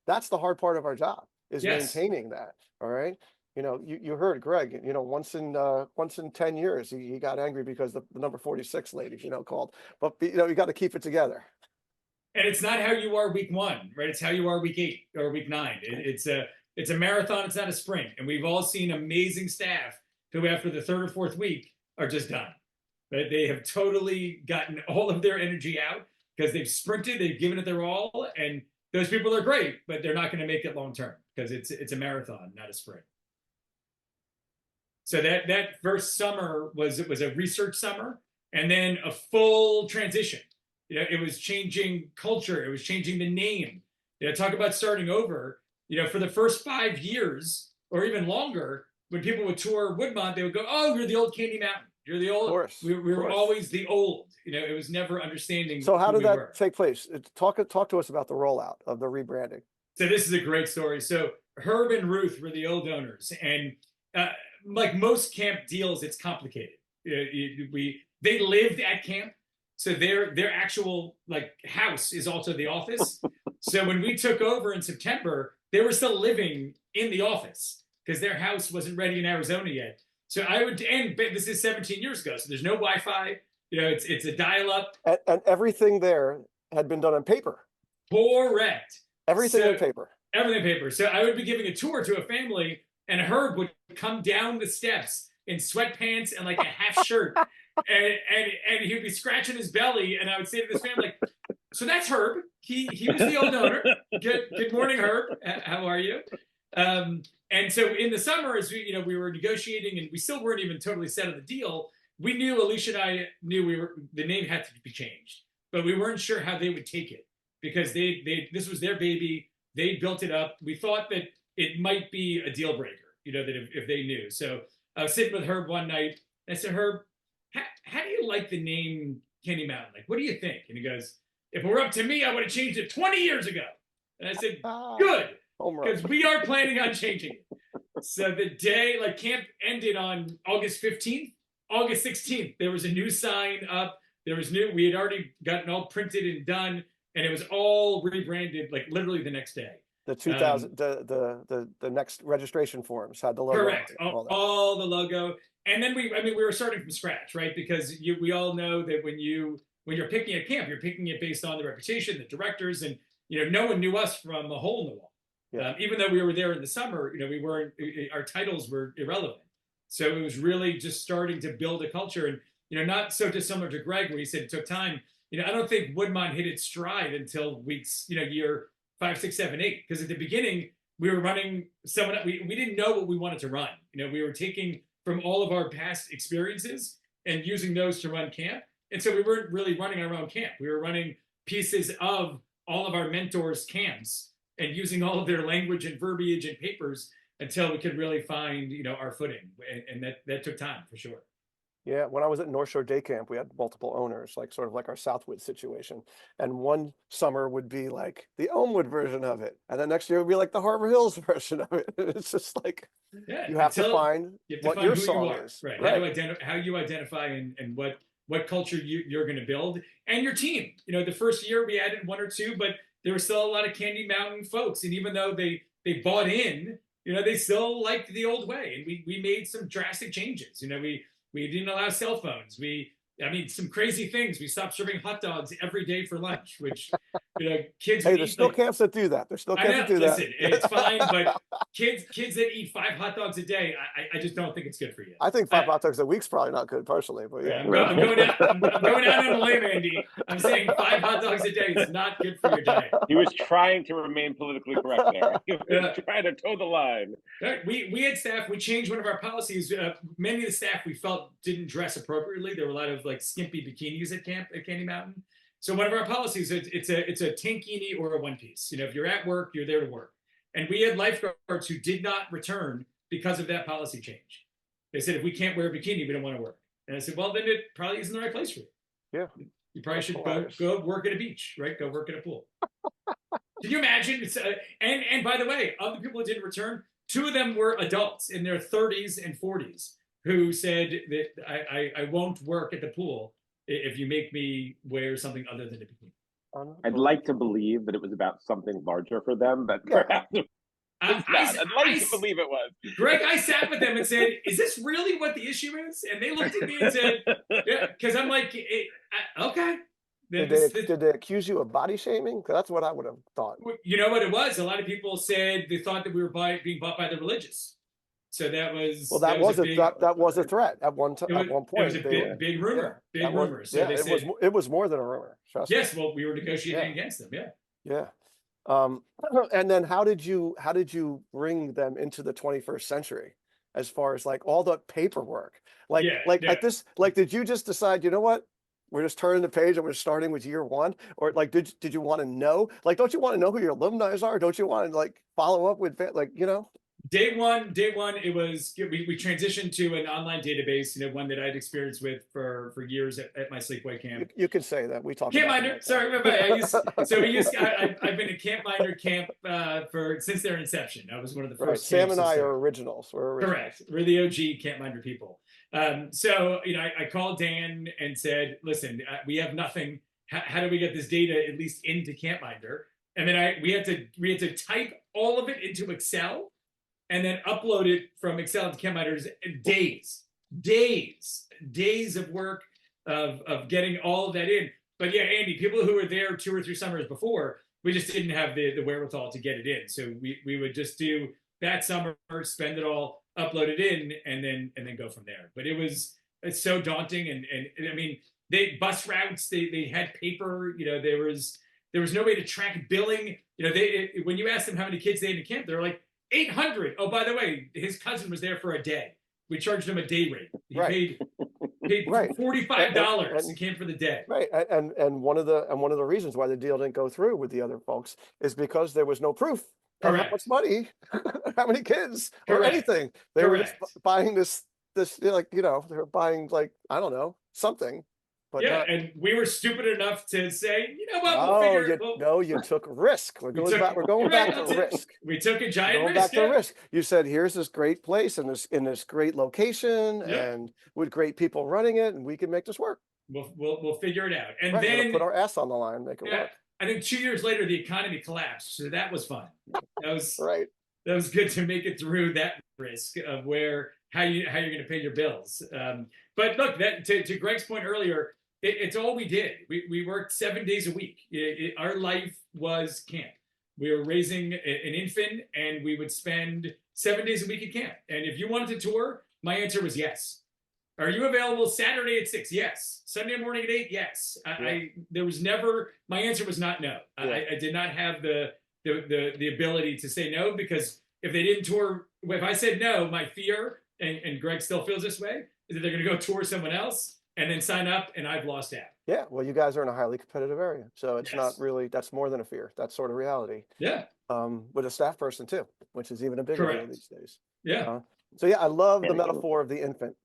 S3: that's the hard part of our job, is maintaining that. All right. You heard Gregg, once in 10 years, he got angry because the number 46 lady, called, but you got to keep it together.
S4: And it's not how you are week 1, right? It's how you are week 8 or week 9. It's a marathon. It's not a sprint. And we've all seen amazing staff who after the 3rd or 4th week are just done. Right? They have totally gotten all of their energy out because they've sprinted, they've given it their all. And those people are great, but they're not going to make it long-term because it's a marathon, not a sprint. So that first summer was a research summer, and then a full transition. It was changing culture. It was changing the name. Talk about starting over. For the first 5 years or even longer, when people would tour Woodmont, they would go, "Oh, you're the old Candy Mountain. You're the old. We
S3: of
S4: were
S3: course.
S4: always the old. It was never understanding.
S3: So how
S4: who
S3: did
S4: we
S3: that
S4: were.
S3: take place? Talk to us about the rollout of the rebranding.
S4: So this is a great story. So Herb and Ruth were the old owners, and like most camp deals, it's complicated. They lived at camp, so their actual like house is also the office. So when we took over in September, they were still living in the office because their house wasn't ready in Arizona yet. So and this is 17 years ago, so there's no Wi-Fi. It's a dial-up.
S3: And everything there had been done on paper.
S4: Correct.
S3: Everything on paper.
S4: Everything paper. So I would be giving a tour to a family, and Herb would come down the steps in sweatpants and like a half shirt, and he'd be scratching his belly, and I would say to this family, "So that's Herb. He was the old owner. Good morning, Herb. How are you?" And so in the summer, as we were negotiating, and we still weren't even totally set on the deal. We knew, Alicia and I knew the name had to be changed, but we weren't sure how they would take it because this was their baby. They built it up. We thought that it might be a deal breaker, that if they knew. So I was sitting with Herb one night, and I said, "Herb, how do you like the name Candy Mountain? Like, what do you think?" And he goes, "If it were up to me, I would have changed it 20 years ago." And I said, "Good, because we are planning on changing it." So the day, like, camp ended on August 15th. August 16th, there was a new sign up. We had already gotten all printed and done, and it was all rebranded, like literally the next day.
S3: The 2000, the next registration forms had the logo.
S4: Correct, all the logo, and then we were starting from scratch, right? Because we all know that when you're picking a camp, you're picking it based on the reputation, the directors, and no one knew us from a hole in the wall. Yeah. Even though we were there in the summer, we weren't. Our titles were irrelevant. So it was really just starting to build a culture, and not so dissimilar to Gregg, where he said it took time. I don't think Woodmont hit its stride until weeks, year 5, 6, 7, 8. Because at the beginning, we were running we didn't know what we wanted to run. We were taking from all of our past experiences and using those to run camp. And so we weren't really running our own camp. We were running pieces of all of our mentors' camps and using all of their language and verbiage and papers until we could really find, our footing. And that took time, for sure.
S3: Yeah, when I was at North Shore Day Camp, we had multiple owners, like sort of like our Southwood situation. And one summer would be like the Elmwood version of it. And the next year would be like the Harbor Hills version of it. It's just like, you have to find what your song is.
S4: Right. How you identify and what culture you're going to build, and your team. The first year we added 1 or 2, but there were still a lot of Candy Mountain folks. And even though they bought in, they still liked the old way. And we made some drastic changes. We didn't allow cell phones. Some crazy things. We stopped serving hot dogs every day for lunch, which, kids.
S3: Hey, there's still camps that do that. There's still camps that do that.
S4: Listen, it's fine, but kids that eat 5 hot dogs a day, I just don't think it's good for you.
S3: I think 5 hot dogs a week's probably not good, personally. But yeah,
S4: I'm going out on a limb, Andy. I'm saying 5 hot dogs a day is not good for your diet.
S5: He was trying to remain politically correct there. He was trying to toe the line.
S4: We had staff. We changed one of our policies. Many of the staff we felt didn't dress appropriately. There were a lot of like skimpy bikinis at Candy Mountain. So one of our policies, it's a tankini or a one piece. If you're at work, you're there to work. And we had lifeguards who did not return because of that policy change. They said, if we can't wear a bikini, we don't want to work. And I said, well, then it probably isn't the right place for you.
S3: Yeah.
S4: You probably should go work at a beach, right? Go work at a pool. Can you imagine? And by the way, of the people who didn't return, 2 of them were adults in their 30s and 40s who said that I won't work at the pool if you make me wear something other than a bikini.
S5: I'd like to believe that it was about something larger for them, but perhaps I'd like to believe it was.
S4: Gregg, I sat with them and said, is this really what the issue is? And they looked at me and said, yeah, because I'm like, okay.
S3: Did they accuse you of body shaming? Because that's what I would have thought.
S4: You know what it was? A lot of people said they thought that we were being bought by the religious. So that was
S3: that was a threat at one point.
S4: It was a big rumor.
S3: Yeah,
S4: big rumor. So they said,
S3: it was more than a rumor.
S4: Yes, well, we were negotiating against them. Yeah.
S3: Yeah. And then how did you bring them into the 21st century as far as like all the paperwork? At this, like, did you just decide, you know what? We're just turning the page and we're starting with year 1? Or like, did you want to know? Like, don't you want to know who your alumni are? Don't you want to like follow up with, like,
S4: Day one, it was we transitioned to an online database, one that I'd experienced with for years at my sleepaway camp.
S3: You can say that. We talked
S4: Camp
S3: about
S4: Minder,
S3: that.
S4: sorry, I've been a Camp Minder camp since their inception. I was one of the first.
S3: Sam and I
S4: there.
S3: are originals. We're originals.
S4: Correct. We're the OG Camp Minder people. So I called Dan and said, listen, we have nothing. How do we get this data at least into Camp Minder? And then we had to type all of it into Excel and then upload it from Excel to Camp Minder's days of work of getting all of that in. But yeah, Andy, people who were there 2 or 3 summers before, we just didn't have the wherewithal to get it in. So we would just do that summer, spend it all, upload it in, and then go from there. But it's so daunting. And I mean, bus routes, they had paper, there was no way to track billing. When you ask them how many kids they had in camp, they're like 800. Oh, by the way, his cousin was there for a day. We charged him a day rate. He paid
S3: Right.
S4: $45 and came for the day.
S3: Right. And one of the reasons why the deal didn't go through with the other folks is because there was no proof of how much money, how many kids, or anything. They were just buying this they were buying, like, I don't know, something. But
S4: and we were stupid enough to say, you know what, we'll figure it.
S3: No, you took risk. We're going back to risk.
S4: We took a giant risk.
S3: Back to risk. You said, here's this great place and in this great location and with great people running it, and we can make this work.
S4: We'll figure it out. And then
S3: put our ass on the line, make it work.
S4: I think 2 years later, the economy collapsed. So that was fun. That was
S3: right.
S4: That was good to make it through that risk of how you're going to pay your bills. But look, that to Gregg's point earlier, it's all we did. We worked 7 days a week. Our life was camp. We were raising an infant, and we would spend 7 days a week at camp. And if you wanted to tour, my answer was yes. Are you available Saturday at 6? Yes. Sunday morning at 8? Yes. There was never, my answer was not no. I did not have the ability to say no, because if they didn't tour, if I said no, my fear, and Gregg still feels this way, is that they're going to go tour someone else and then sign up, and I've lost out.
S3: Yeah, well, you guys are in a highly competitive area, so it's not really, that's more than a fear. That's sort of reality.
S4: Yeah.
S3: With a staff person too, which is even a bigger deal these days.
S4: Yeah.
S3: So yeah, I love the metaphor of the infant.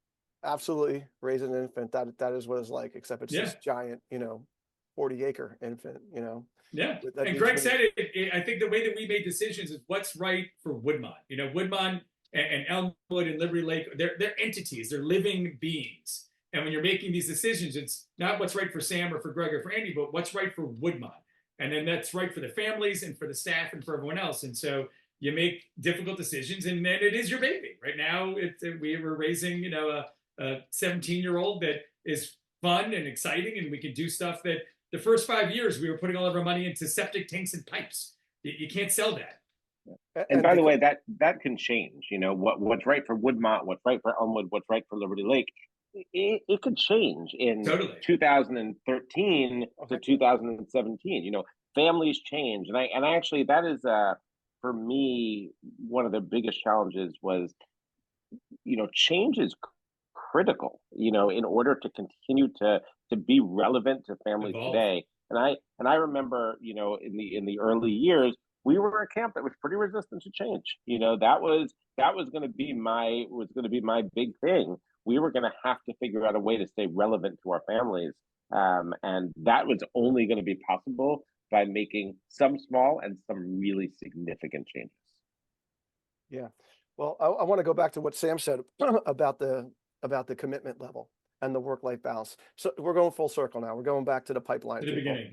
S3: Absolutely, raising an infant. That is what it's like, except it's this giant, 40-acre infant.
S4: Yeah. And Gregg said it. I think the way that we made decisions is what's right for Woodmont. Woodmont and Elmwood and Liberty Lake, they're entities. They're living beings. And when you're making these decisions, it's not what's right for Sam or for Gregg or for Andy, but what's right for Woodmont. And then that's right for the families and for the staff and for everyone else. And so you make difficult decisions, and then it is your baby. Right now, we were raising, a 17-year-old that is fun and exciting, and we can do stuff that the first 5 years we were putting all of our money into septic tanks and pipes. You can't sell that.
S5: And by the way, that can change. What's right for Woodmont, what's right for Elmwood, what's right for Liberty Lake. It could change in 2013 to 2017. Families change, and I actually, that is for me, one of the biggest challenges was, change is critical, in order to continue to be relevant to families today. And I remember, in the early years, we were a camp that was pretty resistant to change. That was going to be my big thing. We were going to have to figure out a way to stay relevant to our families. And that was only going to be possible by making some small and some really significant changes.
S3: Yeah. Well, I want to go back to what Sam said about the commitment level and the work-life balance. So we're going full circle now. We're going back to the pipeline.
S4: To the beginning.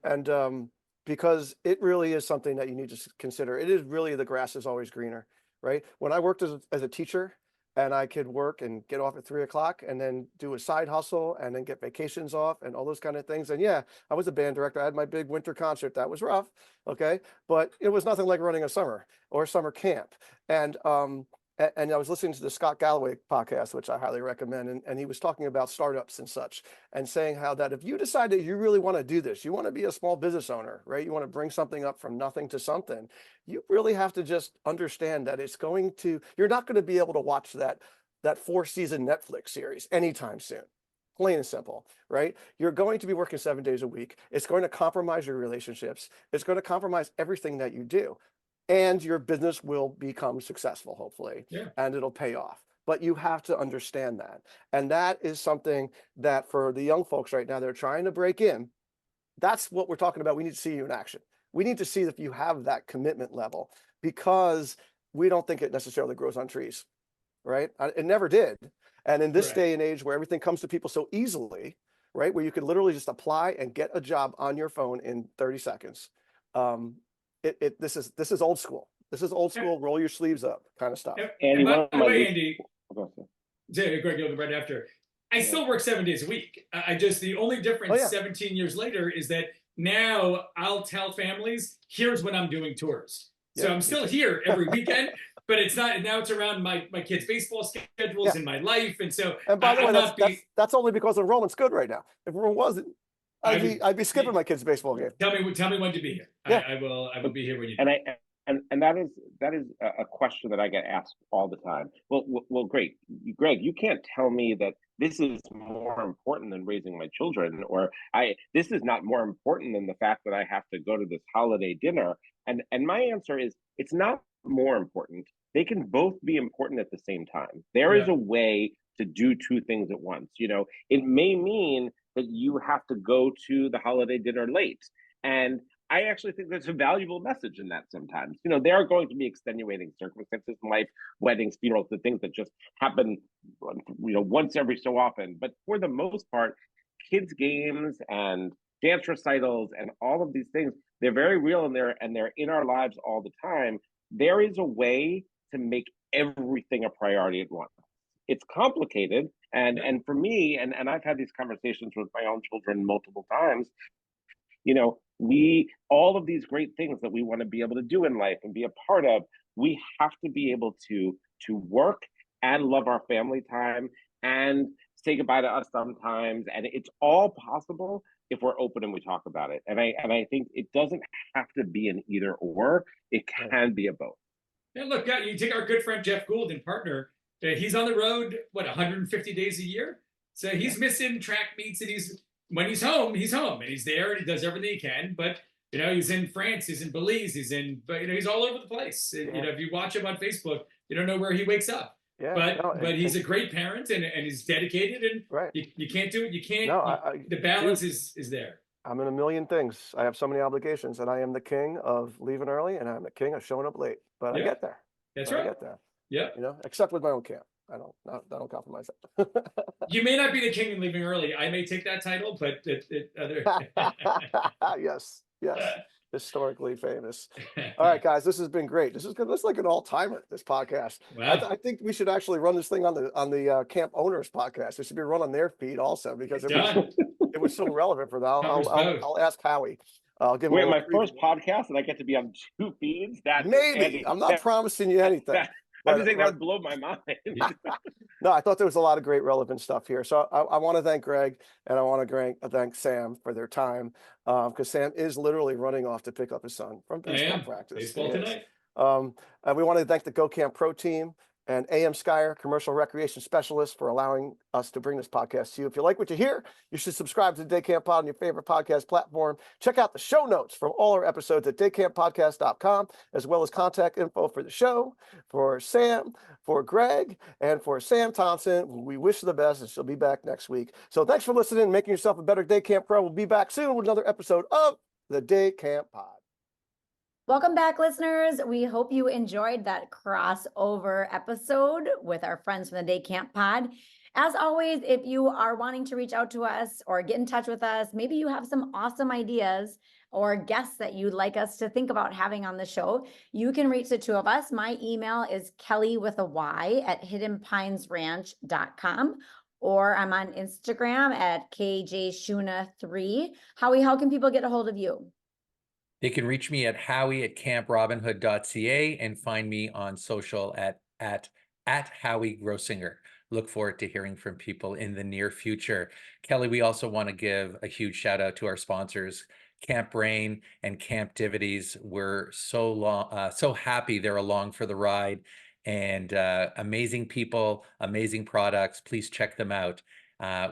S3: And because it really is something that you need to consider. It is really, the grass is always greener, right? When I worked as a teacher, and I could work and get off at 3 o'clock and then do a side hustle and then get vacations off and all those kind of things. And yeah, I was a band director. I had my big winter concert. That was rough. Okay. But it was nothing like running a summer or a summer camp. And I was listening to the Scott Galloway podcast, which I highly recommend. And he was talking about startups and such, and saying how that if you decide that you really want to do this, you want to be a small business owner, right? You want to bring something up from nothing to something. You really have to just understand that you're not going to be able to watch that 4-season Netflix series anytime soon. Plain and simple, right? You're going to be working 7 days a week. It's going to compromise your relationships. It's going to compromise everything that you do. and your business will become successful, hopefully,
S4: Yeah.
S3: and it'll pay off. But you have to understand that. And that is something that for the young folks right now, they're trying to break in. That's what we're talking about. We need to see you in action. We need to see if you have that commitment level, because we don't think it necessarily grows on trees, right? It never did. And in this
S4: Correct.
S3: day and age where everything comes to people so easily, right, where you can literally just apply and get a job on your phone in 30 seconds, this is old school. This is old school, roll your sleeves up kind of stuff.
S5: Andy,
S4: And by
S5: one of
S4: the
S5: my
S4: way,
S5: least-
S4: Andy, Greg, you'll be right after. I
S5: Yeah.
S4: still work 7 days a week. I just, the only difference
S3: Oh, yeah.
S4: 17 years later is that now I'll tell families, here's when I'm doing tours. So
S3: Yeah,
S4: I'm still here every weekend, but it's not, now it's around my kids' baseball schedules and my life. And so
S3: And by the
S4: I'm
S3: way,
S4: not
S3: that's only because enrollment's good right now. If it wasn't, I'd be skipping
S4: you-
S3: my kids' baseball game.
S4: Tell me when to be here.
S3: Yeah.
S4: I will be here when you do.
S5: And that is a question that I get asked all the time. Well, great, Greg, you can't tell me that this is more important than raising my children, or this is not more important than the fact that I have to go to this holiday dinner. And my answer is, it's not more important. They can both be important at the same time. There is a way to do two things at once. You know, it may mean that you have to go to the holiday dinner late, and I actually think there's a valuable message in that sometimes. You know, there are going to be extenuating circumstances in life, weddings, funerals, the things that just happen, you know, once every so often. But for the most part, kids' games and dance recitals and all of these things, they're very real, and they're in our lives all the time. There is a way to make everything a priority at once. It's complicated. And for me, and I've had these conversations with my own children multiple times, you know, all of these great things that we want to be able to do in life and be a part of, we have to be able to work and love our family time and say goodbye to us sometimes. And it's all possible if we're open and we talk about it. And I think it doesn't have to be an either or, it can be a both.
S4: And look, you take our good friend Jeff Gould and partner, he's on the road, 150 days a year? So he's missing track meets, and when he's home, and he's there and he does everything he can. But, you know, he's in France, he's in Belize, but, you know, he's all over the place. You know, if you watch him on Facebook, you don't know where he wakes up. But he's a great parent, and he's dedicated, and you can't do it. You can't, the balance is there.
S3: I'm in a million things. I have so many obligations, and I am the king of leaving early, and I'm the king of showing up late. But I get there.
S4: That's right.
S3: I get there.
S4: Yeah.
S3: You know, except with my own camp. I don't compromise that.
S4: You may not be the king in leaving early. I may take that title, but other.
S3: Yes. Historically famous. All right, guys, this has been great. This is like an all-timer, this podcast.
S4: Wow.
S3: I think we should actually run this thing on the Camp Owners podcast. It should be run on their feed also, because it was so relevant for that. I'll ask Howie. I'll give him
S5: my first podcast, and I get to be on 2 feeds.
S3: Maybe.
S5: Andy,
S3: I'm not promising you anything.
S5: I'm just saying that would blow my mind.
S3: No, I thought there was a lot of great relevant stuff here. So I want to thank Greg, and I want to thank Sam for their time, because Sam is literally running off to pick up his son from baseball practice.
S4: Baseball tonight.
S3: And we want to thank the Go Camp Pro team and AM Skyer, commercial recreation specialist, for allowing us to bring this podcast to you. If you like what you hear, you should subscribe to the Day Camp Pod on your favorite podcast platform. Check out the show notes from all our episodes at daycamppodcast.com, as well as contact info for the show, for Sam, for Greg, and for Sam Thompson. We wish her the best, and she'll be back next week. So thanks for listening and making yourself a better Day Camp Pro. We'll be back soon with another episode of the Day Camp Pod.
S2: Welcome back, listeners. We hope you enjoyed that crossover episode with our friends from the Day Camp Pod. As always, if you are wanting to reach out to us or get in touch with us, maybe you have some awesome ideas or guests that you'd like us to think about having on the show, you can reach the two of us. My email is Kelly with a Y at hiddenpinesranch.com, or I'm on Instagram at KJShuna3. Howie, how can people get a hold of you?
S1: They can reach me at howie@camprobinhood.ca and find me on social at Howie Grossinger. Look forward to hearing from people in the near future. Kelly, we also want to give a huge shout out to our sponsors, CampBrain and Camptivities. We're so happy they're along for the ride, and amazing people, amazing products. Please check them out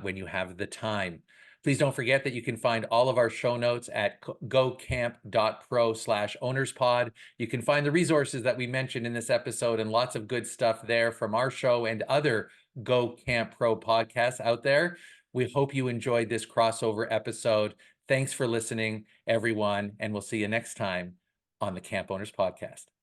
S1: when you have the time. Please don't forget that you can find all of our show notes at gocamp.pro/ownerspod. You can find the resources that we mentioned in this episode and lots of good stuff there from our show and other Go Camp Pro podcasts out there. We hope you enjoyed this crossover episode. Thanks for listening, everyone, and we'll see you next time on the Camp Owners Podcast.